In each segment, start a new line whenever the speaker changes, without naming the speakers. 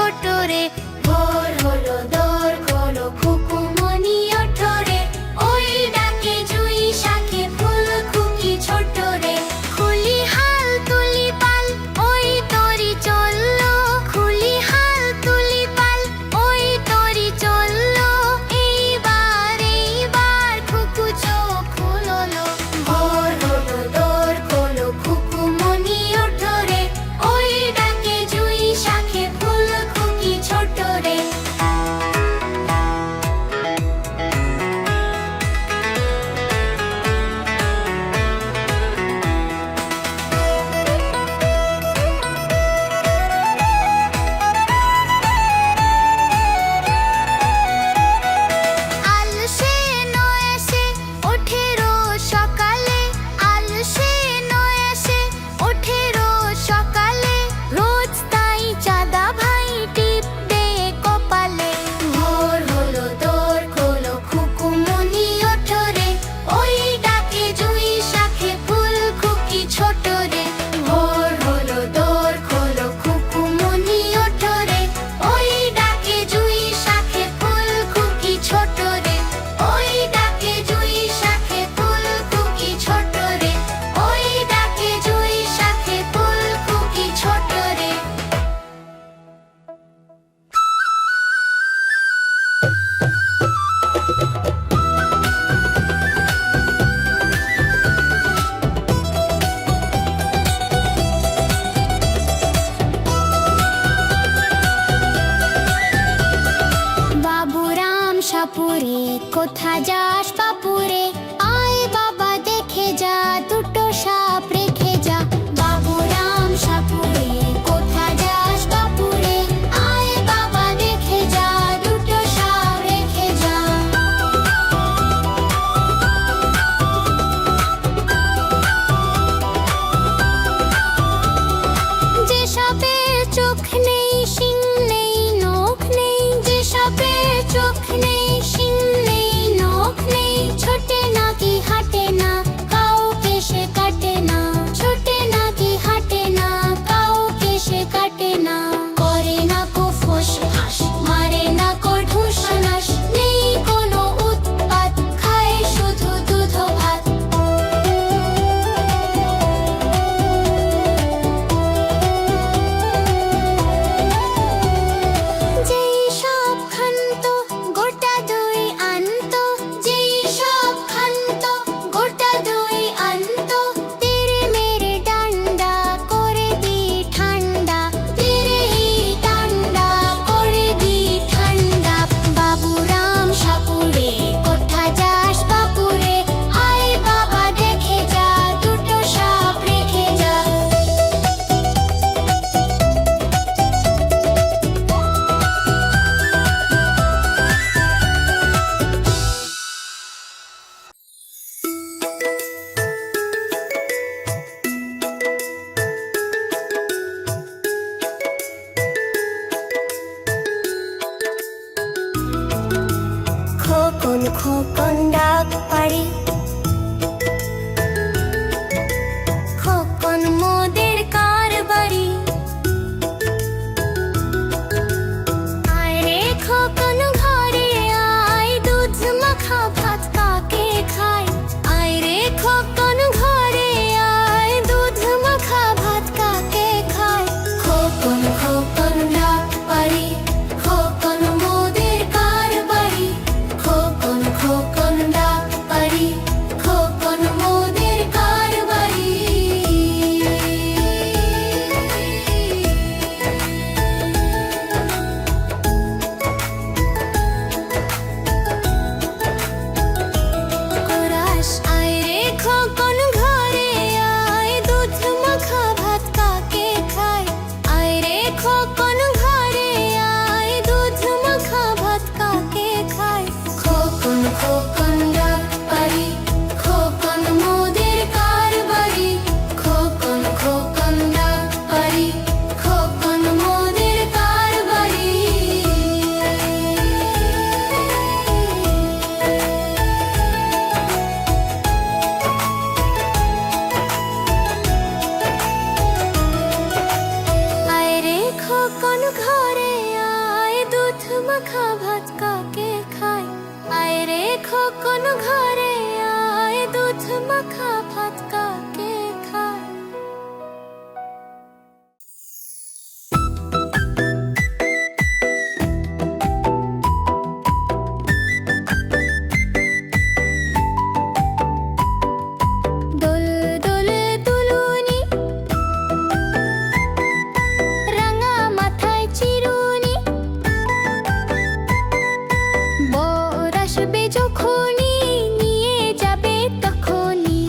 ছোট রে। ভোর হলো দোর খোলো খুকুমনি ওঠো রে, ওই ডাকে জুঁই শাকে ফুল খুকি ছোট রে। খুলি হাল তুলি পাল ওই তরি চললো, খুলি হাল তুলি পাল ওই তরি চললো। এইবার খুকু চোখ খুললো। ভোর হলো দোর খোলো খুকুমনি ওঠো রে, ওই ডাকে জুঁই শাকে ফুল খুকি ছোট রে। আলসে নয়াসে ওঠে রোজ সকালে, আলসে নয়াসে ওঠে রোজ সকালে। রোজ তাই চাঁদা ভাই টিপ দে কপালে। ভোর হলো দোর খোলো খুকুমনি ওঠো রে, ওই ডাকে জুঁই শাকে ফুল খুকি ছোট রে। ভোর হলো দোর খোলো খুকুমনি ওঠো রে, ওই ডাকে জুঁই শাকে ফুল খুকি ছোট রে। ওই ডাকে জুঁই শাকে ফুল খুকি ছোট রে, ওই ডাকে জুঁই শাকে ফুল খুকি ছোট রে। বাবুরাম সাপুরে কোথা যাস বাপুরে, আয় বাবা দেখে যা দুটো সাপ রেখে যা। বাবুরাম সাপুরে কোথা যাস বাপুরে, আয় বাবা দেখে যা দুটো সাপ রেখে যা। যে সাপের চোখ নেই শিং নেই নখ নেই, যে সাপের চোখ নেই শিং নেই নখ নেই। ছোটে নাকি হাঁটে না কাউকে সে কাটে না, ছোটে নাকি হাঁটে না কাউকে সে কাটে না। করে না কো ফোঁস ফাঁস, মারে না কো ঢুস নাস, নেই কোনো উৎপাত, খায় শুধু দুধ ও ভাত। যেই সব খান্ত গোটা দই আনতো, যেই সব খান্ত গোটা দই আনতো। তেরে মেরে ডান্ডা করে দি ঠান্ডা, তেরে হি ডান্ডা করে দি ঠান্ডা। বাবুরাম সাপুরে কোথা যাস বাপুরে, আয় বাবা দেখে যা দুটো সাপ রেখে যা। খোকন খোকন ডাক পাড়ি, খোকন মোদের কার বাড়ি। আয় রে খোকন ঘরে আয়, দুধ মাখা ভাত কাকে খায়। আয় রে খোকন ঘরে আয়, দুধ মাখা ভাত কাকে খায়। খোকন খোকন ডাক পাড়ি, খোকন মোদের কার বাড়ি। খোকন খোকন ডাক পাড়ি, খোকন মোদের কার বাড়ি। কোরাস আয় রে খোকন ঘরে আয়, দুধ মাখা ভাত কাকে খায়। আয় রে খোকন ঘরে আয়, দুধ মাখা ভাত কাকে খায়। খোকন খোকন ডাক পাড়ি, খোকন মোদের কার বাড়ি। খোকন খোকন ডাক পাড়ি, খোকন মোদের কার বাড়ি। আয় রে খোকন ঘরে মাখা ভাত কাকে খায়? আয় রে খোকন ঘরে আয়, দুধ মাখা ভাত কাকে খায়? দোল দোল দুলুনি, রাঙা মাথায় চিরুনি, বর আসবে যখনই নিয়ে যাবে তখনই।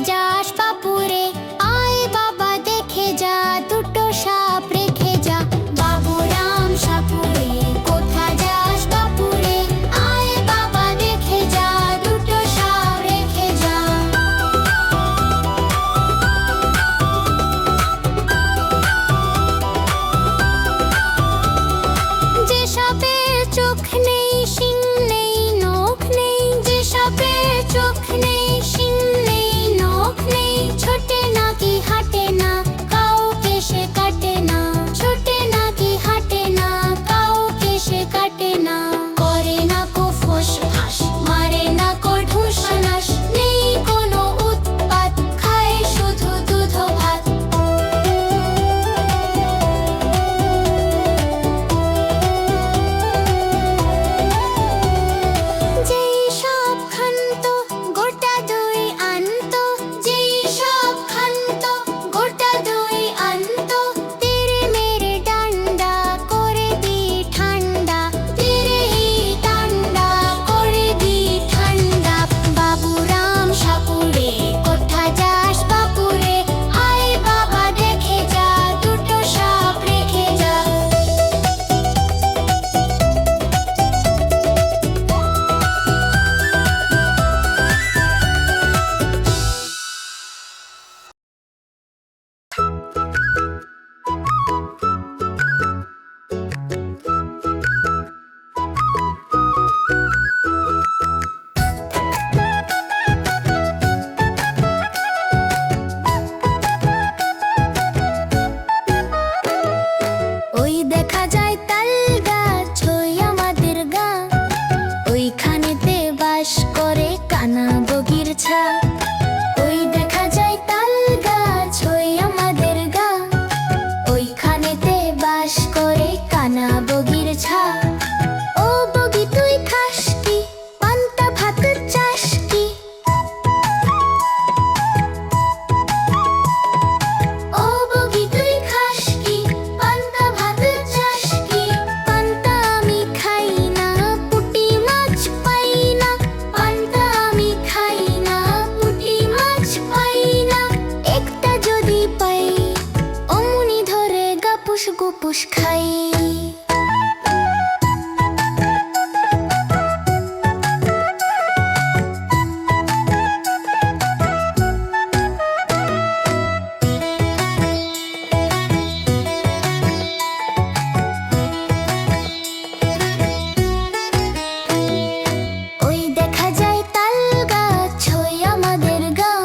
যাস বাপুরে, আয় বাবা দেখে যা, দুটো সাপ রেখে যা। বাবুরাম সাপুরে, কোথা যাস বাপুরে, আয় বাবা দেখে যা, দুটো সাপ রেখে যা। যে সাপের চোখ নেই, শিং নেই, নখ নেই, যে সাপের চোখ নেই, শিং নেই, নখ নেই, ছোটে নাকি হাঁটে না, কাউকে সে কাটে না, ছোটে নাকি হাঁটে না, কাউকে সে কাটে না, করে না কো ফোঁস ফাঁস, মারে না কো ঢুস নাস, নেই কোনো উৎপাত, খায় শুধু দুধ ভাত। যেই সাপ খান্ত গোটা দই আনতো, যেই সাপ খান্ত গোটা দই আনতো, তেরে মেরে ডান্ডা করে দি ঠান্ডা, তেরে ডান্ডা করে দি ঠান্ডা। বাবুরাম সাপুরে, কোথা যাস বাপুরে, আয় বাবা দেখে যা, দুটো সাপ রেখে যা। ওই দেখা যায় তাল গাছ, ওই আমাদের গাঁ, ওইখানেতে বাস করে কানা বগির ছা। ওই দেখা যায় তাল গাছ, ওই আমাদের গাঁ, ওইখানেতে বাস করে কানা বগির ছা। ও বগি তুই খাস কি, পান্তা ভাত চাস কি, ও বগি তুই খাস কি, পান্তা ভাত চাস কি। পান্তা আমি খাই না, পুঁটি মাছ পাই না, পান্তা আমি খাই না, পুঁটি মাছ পাই না। একটা যদি পাই, অমনি ধরে গাপুস গুপুস খাই। ওই দেখা যায় তাল গাছ, ওই আমাদের গাঁ,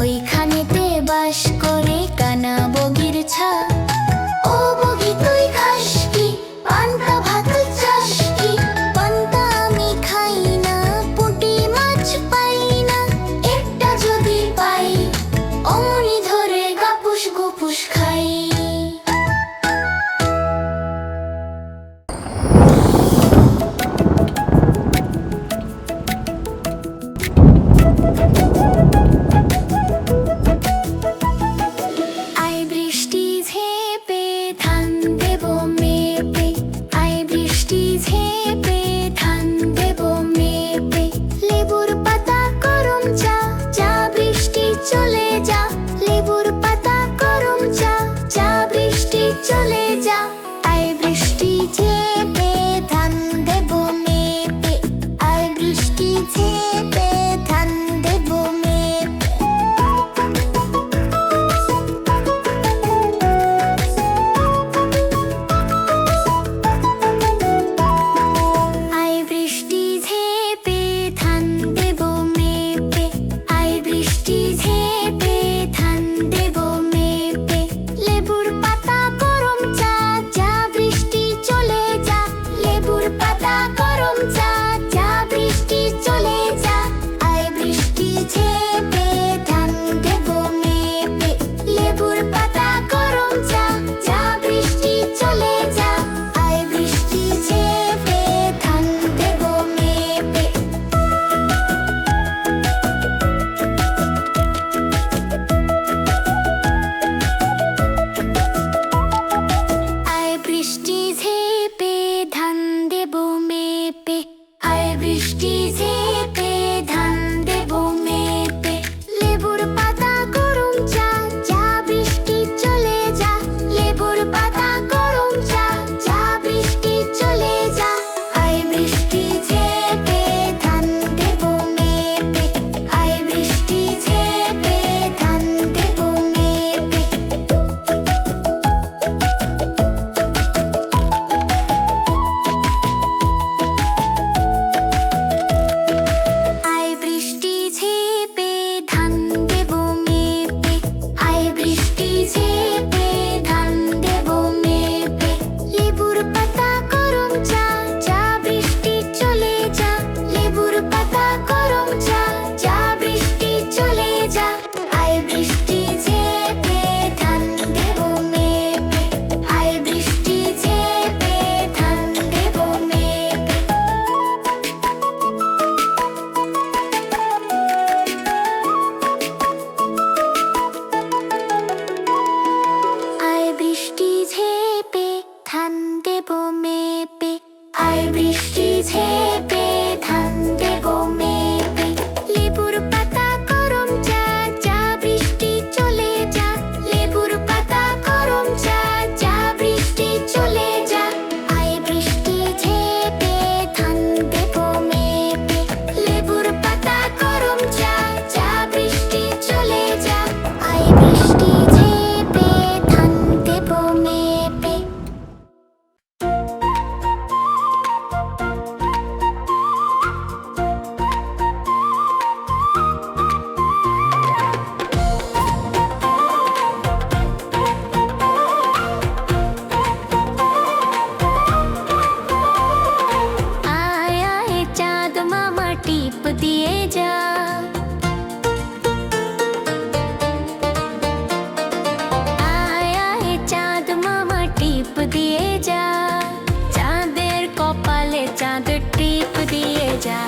ওইখানেতে বাস করে কানা বগির ছা। ও বগি তুই দেব মেপে। আয় বৃষ্টি ঝেপে ধান দেব মেপে। লেবুর পাতা গরম চা, চা বৃষ্টি চলে যা। লেবুর পাতা গরম চা, চা বৃষ্টি চলে যা। আয় বৃষ্টি ঝেপে ধান দেব মেপে। লেবুর পাতা গরম চা, চা বৃষ্টি চলে যা। আয় বৃষ্টি ঝেপে ধান দেব মেপে। আয় আয় চাঁদ মামা টিপ দিয়ে যা। আয় আয় চাঁদ মামা টিপ দিয়ে যা। চাঁদের কপালে চাঁদ টিপ দিয়ে যা।